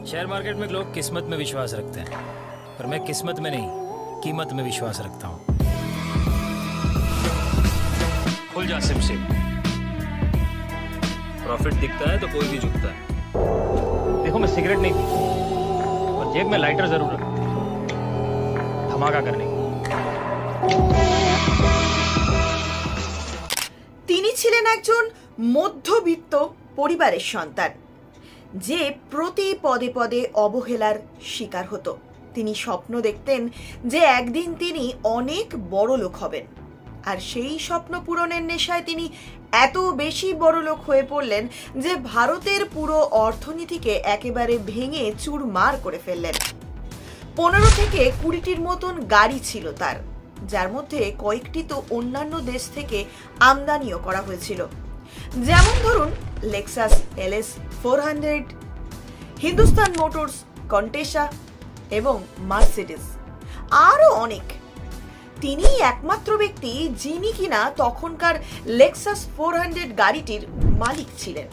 Share market में लोग किस्मत में विश्वास रखते हैं, पर मैं किस्मत में नहीं, कीमत में विश्वास रखता हूँ। खुल जा सिम से। प्रॉफिट दिखता है तो कोई भी झुकता है। देखो मैं सिगरेट नहीं पीता, और जेब में लाइटर जरूर रखता हूं, धमाका करने की। তিনি ছিলেন একজন মধ্যবিত্ত পরিবারের সন্তান, যে প্রতি পদে পদে অবহেলার শিকার হতো। তিনি স্বপ্ন দেখতেন যে একদিন তিনি অনেক বড় লোক হবেন, আর সেই স্বপ্ন পূরণের নেশায় তিনি এত বেশি বড় লোক হয়ে পড়লেন যে ভারতের পুরো অর্থনীতিকে একেবারে ভেঙে চুরমার করে ফেললেন। 15 থেকে 20টির মতন গাড়ি ছিল তার, যার মধ্যে কয়েকটি তো অন্যান্য দেশ থেকে আমদানিও করা হয়েছিল। যেমন ধরুন লেক্সাস LS 400, হিন্দুস্তান মোটরস কন্টেসা এবং মার্সিডিজ, আরো অনেক। তিনি একমাত্র ব্যক্তি যিনি কিনা তখনকার লেক্সাস 400 গাড়িটির মালিক ছিলেন।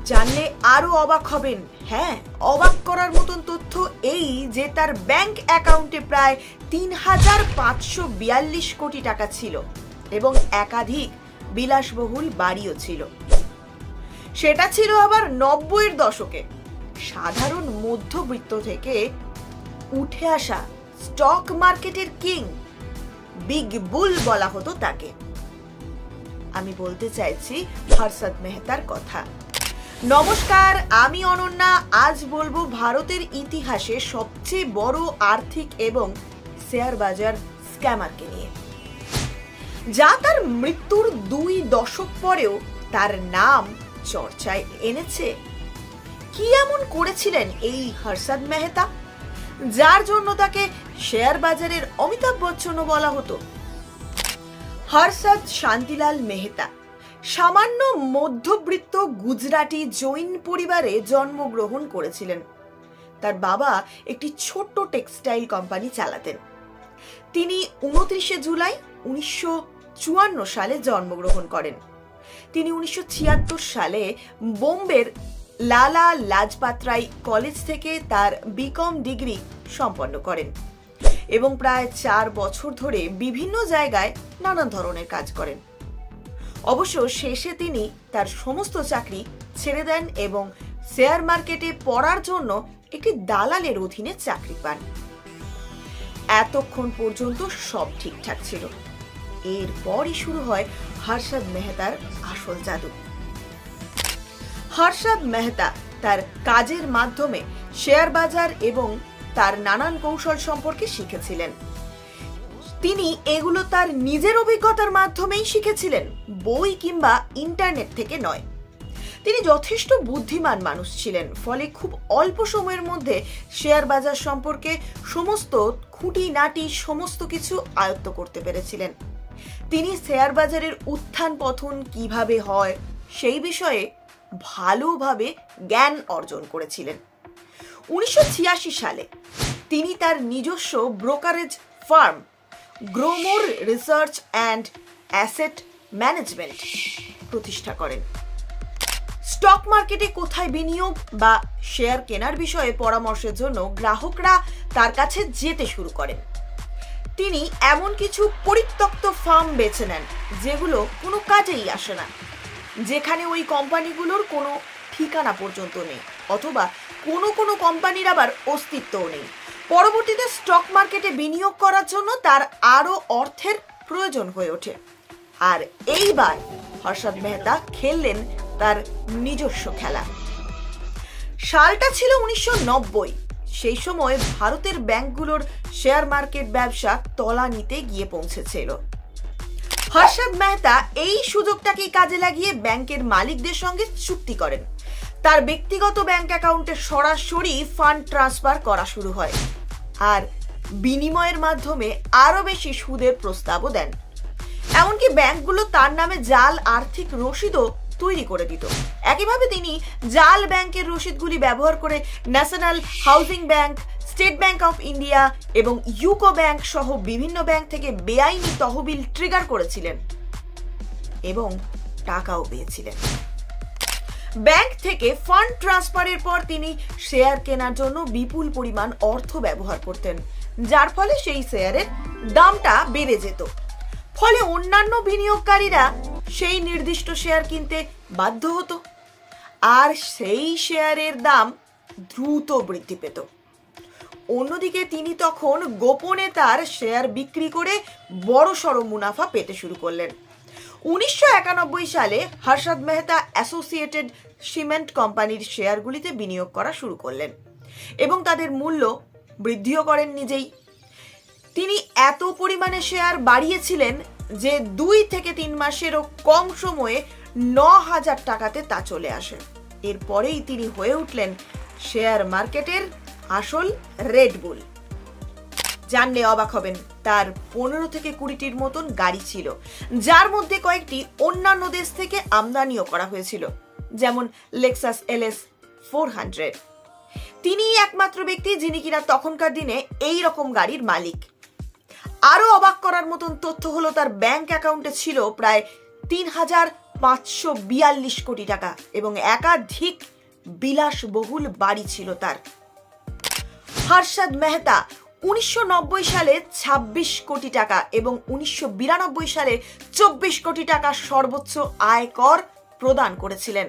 জানলে আরো অবাক হবেন। হ্যাঁ, অবাক করার মতন তথ্য এই যে তার ব্যাংক অ্যাকাউন্টে প্রায় 3542 কোটি টাকা ছিল এবং একাধিক বিলাসবহুল বাড়িও ছিল। সেটা ছিল আবার 90-এর দশকে। সাধারণ মধ্যবিত্ত থেকে উঠে আসা স্টক মার্কেটের কিং, বিগ বুল বলা হতো তাকে। আমি বলতে চাইছি হর্ষদ মেহতার কথা। নমস্কার, আমি অনন্যা। আজ বলবো ভারতের ইতিহাসে সবচেয়ে বড় আর্থিক এবং শেয়ার বাজার স্ক্যামারকে নিয়ে, যা তার মৃত্যুর 2 দশক পরেও তার নাম চর্চায় এনেছে। কি এমন করেছিলেন এই হর্ষদ মেহতা, যার জন্য তাকে শেয়ার বাজারের অমিতাভ বচ্চনও বলা হতো? হর্ষদ শান্তিলাল মেহতা সামান্য মধ্যবিত্ত গুজরাটি জৈন পরিবারে জন্মগ্রহণ করেছিলেন। তার বাবা একটি ছোট্ট টেক্সটাইল কোম্পানি চালাতেন। তিনি 29 জুলাই 1954 সালে জন্মগ্রহণ করেন। তিনি 1976 সালে বোম্বের লালা লাজপাত রায় কলেজ থেকে তার বিকম ডিগ্রি সম্পন্ন করেন এবং প্রায় 4 বছর ধরে বিভিন্ন জায়গায় নানা ধরনের কাজ করেন। অবশ্য শেষে তিনি তার সমস্ত চাকরি ছেড়ে দেন এবং শেয়ার মার্কেটে পড়ার জন্য একটি দালালের অধীনে চাকরি পান। এতক্ষণ পর্যন্ত সব ঠিকঠাক ছিল। এরপরই শুরু হয় হর্ষদ মেহতার আসল জাদু। হর্ষদ মেহতা তার কাজের মাধ্যমে শেয়ার বাজার এবং তার নানান কৌশল সম্পর্কে শিখেছিলেন। তিনি এগুলো তার নিজের অভিজ্ঞতার মাধ্যমেই শিখেছিলেন, বই কিংবা ইন্টারনেট থেকে নয়। তিনি যথেষ্ট বুদ্ধিমান মানুষ ছিলেন, ফলে খুব অল্প সময়ের মধ্যে শেয়ার বাজার সম্পর্কে সমস্ত খুঁটিনাটি সমস্ত কিছু আয়ত্ত করতে পেরেছিলেন। তিনি শেয়ার বাজারের উত্থান পতন কিভাবে হয় সেই বিষয়ে ভালোভাবে জ্ঞান অর্জন করেছিলেন। 1986 সালে তিনি তার নিজস্ব brokerage firm Growmore research and asset management প্রতিষ্ঠা করেন। স্টক মার্কেটে কোথায় বিনিয়োগ বা শেয়ার কেনার বিষয়ে পরামর্শের জন্য গ্রাহকরা তার কাছে যেতে শুরু করেন। তিনি এমন কিছু পরিত্যক্ত ফার্ম বেছে নেন যেগুলো কোনো কাজেই আসে না, যেখানে ওই কোম্পানিগুলোর কোনো ঠিকানা পর্যন্ত নেই, অথবা কোনো কোম্পানির আবার অস্তিত্বও নেই। পরবর্তীতে স্টক মার্কেটে বিনিয়োগ করার জন্য তার আরো অর্থের প্রয়োজন হয়ে ওঠে। আর এইবার হর্ষদ মেহতা খেললেন তার নিজস্ব খেলা। সালটা ছিল 1990। সেই সময় ভারতের ব্যাংকগুলোর শেয়ার মার্কেট ব্যবসা তলানিতে গিয়ে পৌঁছেছিল। হর্ষদ মেহতা এই সুযোগটাকেই কাজে লাগিয়ে ব্যাংকের মালিকদের সঙ্গে চুক্তি করেন। তার ব্যক্তিগত ব্যাংক অ্যাকাউন্টে সরাসরি ফান্ড ট্রান্সফার করা শুরু হয়, আর বিনিময়ের মাধ্যমে আরো বেশি সুদের প্রস্তাবও দেন। এমনকি ব্যাংকগুলো তার নামে জাল আর্থিক রসিদও তৈরি করে দিত। একইভাবে তিনি জাল ব্যাংকের রসিদগুলি ব্যবহার করে national housing bank, state Bank of India এবং ইউকো ব্যাংক সহ বিভিন্ন ব্যাংক থেকে বেআইনি তহবিল ট্রিগার করেছিলেন এবং টাকাও পেয়েছিলেন। ব্যাংক থেকে ফান্ড ট্রান্সফারের পর তিনি শেয়ার কেনার জন্য বিপুল পরিমাণ অর্থ ব্যবহার করতেন, যার ফলে সেই শেয়ারের দামটা বেড়ে যেত। ফলে অন্যান্য বিনিয়োগকারীরা সেই নির্দিষ্ট শেয়ার কিনতে বাধ্য হতো, আর সেই শেয়ারের দাম দ্রুত বৃদ্ধি পেত। অন্যদিকে তিনি তখন গোপনে তার শেয়ার বিক্রি করে বড়সড় মুনাফা পেতে শুরু করলেন। 1991 সালে হর্ষদ মেহতা অ্যাসোসিয়েটেড সিমেন্ট কোম্পানির শেয়ারগুলিতে বিনিয়োগ করা শুরু করলেন এবং তাদের মূল্য বৃদ্ধিও করেন নিজেই। তিনি এত পরিমাণে শেয়ার বাড়িয়েছিলেন যে 2 থেকে 3 মাসেরও কম সময়ে 9,000 টাকাতে তা চলে আসে। এরপরেই তিনি হয়ে উঠলেন শেয়ার মার্কেটের আসল রেডবুল। জানলে অবাক হবেন, তার 15 থেকে 20টির মতন গাড়ি ছিল, যার মধ্যে কয়েকটি অন্যান্য দেশ থেকে আমদানিও করা হয়েছিল, যেমন লেক্সাস LS 400। তিনি একমাত্র ব্যক্তি যিনি কিনা তখনকার দিনে এই রকম গাড়ির মালিক। আরো অবাক করার মতন তথ্য হলো তার ব্যাংক অ্যাকাউন্টে ছিল প্রায় 3,542 কোটি টাকা এবং একাধিক বিলাসবহুল বাড়ি ছিল তার। হর্ষদ মেহতা 1990 সালে 26 কোটি টাকা এবং 1992 সালে 24 কোটি টাকা সর্বোচ্চ আয়কর প্রদান করেছিলেন।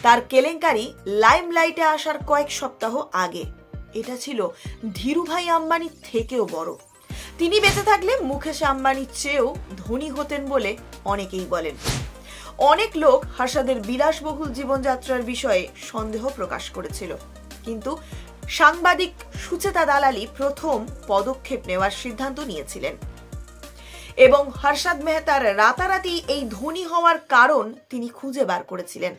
তার কেলেঙ্কারি লাইমলাইটে আসার কয়েক সপ্তাহ আগে। এটা ছিল ধীরুভাই আম্বানির থেকেও বড়। তিনি বেঁচে থাকলে মুকেশ আম্বানির চেয়েও ধনী হতেন বলে অনেকেই বলেন। অনেক লোক হর্ষদের বিলাসবহুল জীবনযাত্রার বিষয়ে সন্দেহ প্রকাশ করেছিল, কিন্তু সাংবাদিক সুচেতা দালালি প্রথম পদক্ষেপ নেওয়ার সিদ্ধান্ত নিয়েছিলেন এবং হর্ষদ মেহতার রাতারাতি এই ধনী হওয়ার কারণ তিনি খুঁজে বার করেছিলেন।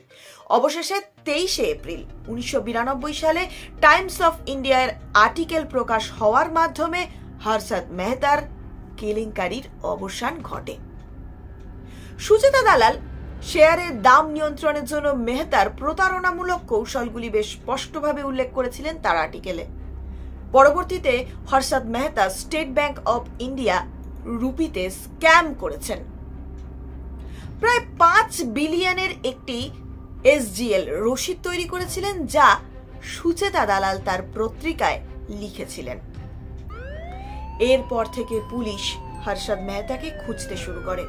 অবশেষে 23 এপ্রিল 1992 সালে টাইমস অফ ইন্ডিয়ার আর্টিকেল প্রকাশ হওয়ার মাধ্যমে হর্ষদ মেহতার কেলেঙ্কারির অবসান ঘটে। সুচেতা দালাল শেয়ারের দাম নিয়ন্ত্রণের জন্য মেহতার প্রতারণামূলক কৌশলগুলি বেশ স্পষ্টভাবে উল্লেখ করেছিলেন তার আর্টিকেলে। পরবর্তীতে Harshad Mehta State Bank of India রুপিতে স্ক্যাম করেছেন। প্রায় 5 বিলিয়নের একটি SGL রসিদ তৈরি করেছিলেন, যা সুচেতা দালাল তার পত্রিকায় লিখেছিলেন। এরপর থেকে পুলিশ হর্ষদ মেহতাকে খুঁজতে শুরু করে।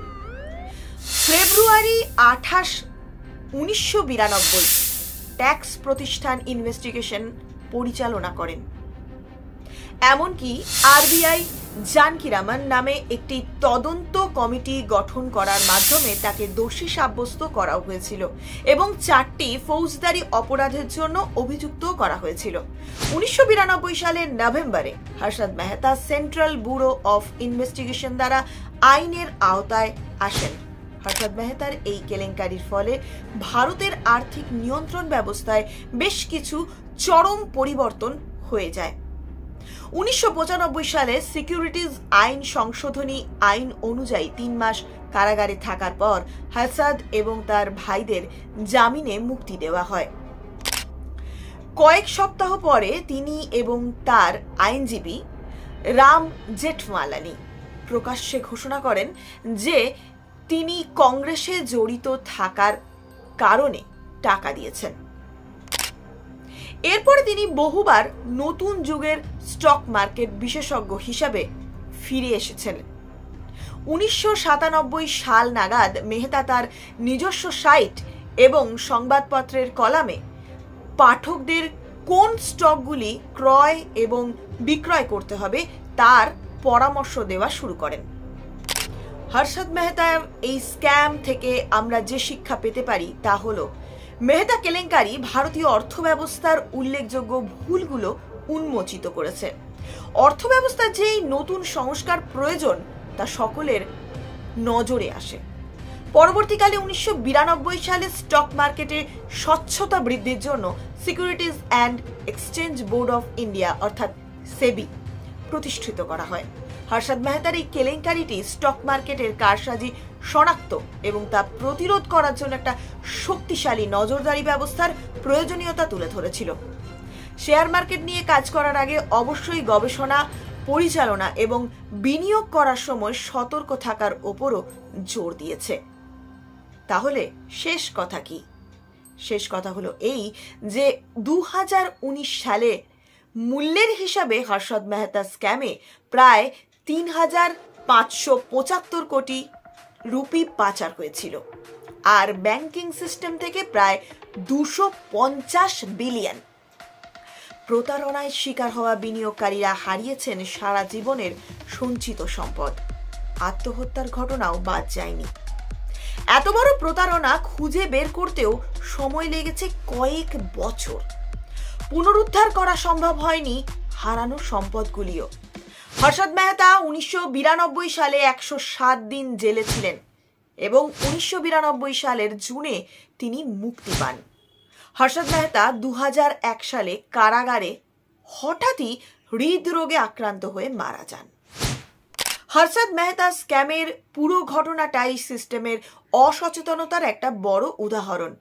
ফেব্রুয়ারি 28, 1992 ট্যাক্স প্রতিষ্ঠান ইনভেস্টিগেশন পরিচালনা করেন। এমনকি RBI জানকিরামান নামে একটি তদন্ত কমিটি গঠন করার মাধ্যমে তাকে দোষী সাব্যস্ত করা হয়েছিল এবং 4টি ফৌজদারি অপরাধের জন্য অভিযুক্ত করা হয়েছিল। 1992 সালের নভেম্বরে Harshad Mehta central bureau of investigation দ্বারা আইনের আওতায় আসেন। হর্ষদ মেহতার এই কেলেঙ্কারির ফলে ভারতের আর্থিক নিয়ন্ত্রণ ব্যবস্থায় বেশ কিছু চরম পরিবর্তন হয়ে যায়। 1995 সালে সিকিউরিটিজ আইন সংশোধনী আইন অনুযায়ী 3 মাস কারাগারে থাকার পর হর্ষদ এবং তার ভাইদের জামিনে মুক্তি দেওয়া হয়। কয়েক সপ্তাহ পরে তিনি এবং তার আইনজীবী রাম জেঠমালানি প্রকাশ্যে ঘোষণা করেন যে তিনি কংগ্রেসে জড়িত থাকার কারণে টাকা দিয়েছেন। এরপরে তিনি বহুবার নতুন যুগের স্টক মার্কেট বিশেষজ্ঞ হিসাবে ফিরে এসেছেন। 1997 সাল নাগাদ মেহতা তার নিজস্ব সাইট এবং সংবাদপত্রের কলামে পাঠকদের কোন স্টকগুলি ক্রয় এবং বিক্রয় করতে হবে তার পরামর্শ দেওয়া শুরু করেন। হর্ষদ মেহতার এই স্ক্যাম থেকে আমরা যে শিক্ষা পেতে পারি তা হলো, মেহতা কেলেঙ্কারি ভারতীয় অর্থব্যবস্থার উল্লেখযোগ্য ভুলগুলো উন্মোচিত করেছে। অর্থব্যবস্থার যে নতুন সংস্কার প্রয়োজন তা সকলের নজরে আসে। পরবর্তীকালে 1992 সালে স্টক মার্কেটে স্বচ্ছতা বৃদ্ধির জন্য securities and exchange board of India অর্থাৎ সেবি প্রতিষ্ঠিত করা হয়। হর্ষদ মেহতার এই কেলেঙ্কারিটি স্টক মার্কেটের কারসাজি শনাক্ত এবং তা প্রতিরোধ করার জন্য একটা শক্তিশালী নজরদারি ব্যবস্থার প্রয়োজনীয়তা তুলে ধরেছিল। শেয়ার মার্কেট নিয়ে কাজ করার আগে অবশ্যই গবেষণা, পরিচালনা এবং বিনিয়োগ করার সময় সতর্ক থাকার ওপরও জোর দিয়েছে। তাহলে শেষ কথা কি? শেষ কথা হলো এই যে 2019 সালে মূল্যের হিসাবে হর্ষদ মেহতা স্ক্যামে প্রায় 3,575 কোটি রুপি পাচার হয়েছিল, আর ব্যাংকিং সিস্টেম থেকে প্রায় 250 বিলিয়ন। প্রতারণায় শিকার হওয়া বিনিয়োগকারীরা হারিয়েছেন সারা জীবনের সঞ্চিত সম্পদ। আত্মহত্যার ঘটনাও বাদ যায়নি। এত বড় প্রতারণা খুঁজে বের করতেও সময় লেগেছে কয়েক বছর। পুনরুদ্ধার করা সম্ভব হয়নি হারানো সম্পদগুলিও। হর্ষদ মেহতা 1992 সালে 107 দিন জেলে ছিলেন এবং 1992 সালের জুনে তিনি মুক্তি পান। হর্ষদ মেহতা 2001 সালে কারাগারে হঠাৎই হৃদরোগে আক্রান্ত হয়ে মারা যান। হর্ষদ মেহতা স্ক্যামের পুরো ঘটনাটাই সিস্টেমের অসচেতনতার একটা বড় উদাহরণ।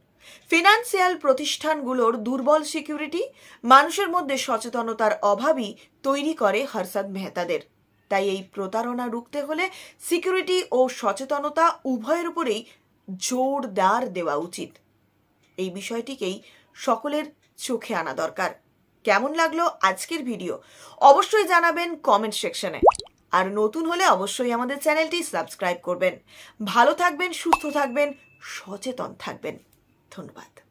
ফিনান্সিয়াল প্রতিষ্ঠানগুলোর দুর্বল সিকিউরিটি, মানুষের মধ্যে সচেতনতার অভাবই তৈরি করে হর্ষদ মেহতাদের। তাই এই প্রতারণা রুখতে হলে সিকিউরিটি ও সচেতনতা উভয়ের উপরেই জোরদার দেওয়া উচিত। এই বিষয়টিকেই সকলের চোখে আনা দরকার। কেমন লাগলো আজকের ভিডিও অবশ্যই জানাবেন কমেন্ট সেকশনে। আর নতুন হলে অবশ্যই আমাদের চ্যানেলটি সাবস্ক্রাইব করবেন। ভালো থাকবেন, সুস্থ থাকবেন, সচেতন থাকবেন। ধন্যবাদ।